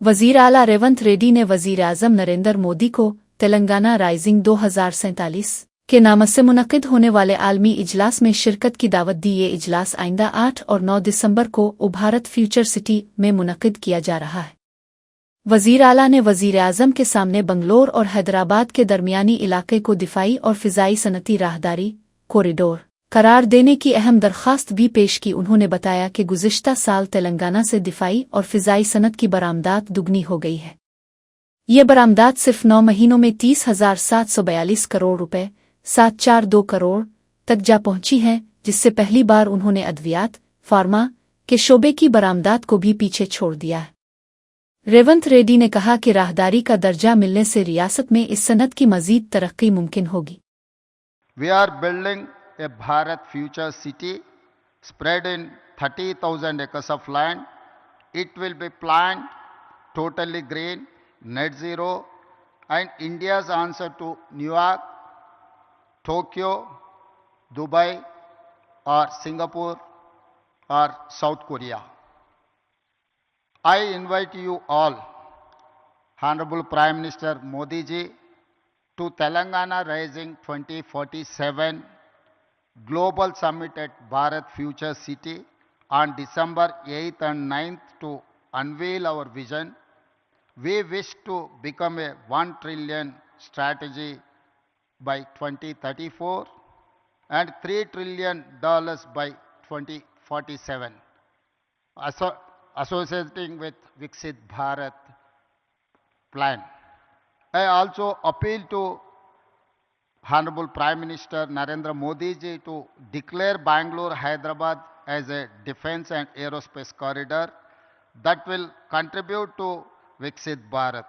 वजीर आला रेवंत रेड्डी ने वजीर आजम नरेंद्र मोदी को तेलंगाना राइजिंग 2047 के नाम से मुनक्किद होने वाले आलमी इजलास में शिरकत की दावत दी। ये इजलास आइंदा 8 और 9 दिसंबर को भारत फ्यूचर सिटी में मुनक्किद किया जा रहा है। वजीर आला ने वजीर आजम के सामने बंगलोर और हैदराबाद के दरमियानी इलाके को दिफाई और फिजाई सनती राहदारी कॉरिडोर करार देने की अहम दरख्वास्त भी पेश की। उन्होंने बताया कि गुज़िश्ता साल तेलंगाना से दिफाई और फिजाई सनत की बरामदात दुगनी हो गई है। ये बरामदात सिर्फ 9 महीनों में 30,742 करोड़ रुपए 742 करोड़ तक जा पहुंची हैं, जिससे पहली बार उन्होंने अद्वियात फार्मा के शोबे की बरामदात को भी पीछे छोड़ दिया है। रेवंत रेड्डी ने कहा कि राहदारी का दर्जा मिलने से रियासत में इस सनत की मजीद तरक्की मुमकिन होगी। We are building a Bharat future city spread in 30,000 acres of land. It will be planned totally green, net zero, and India's answer to New York, Tokyo, Dubai, or Singapore, or South Korea. I invite you all, Honorable Prime Minister Modi ji, to Telangana Rising 2047 Global Summit at Bharat Future City on December 8th and 9th to unveil our vision. We wish to become a 1 trillion strategy by 2034 and $3 trillion by 2047, associating with Viksit Bharat plan. I also appeal to Honorable Prime Minister Narendra Modi ji to declare Bangalore Hyderabad as a defense and aerospace corridor that will contribute to Viksit Bharat.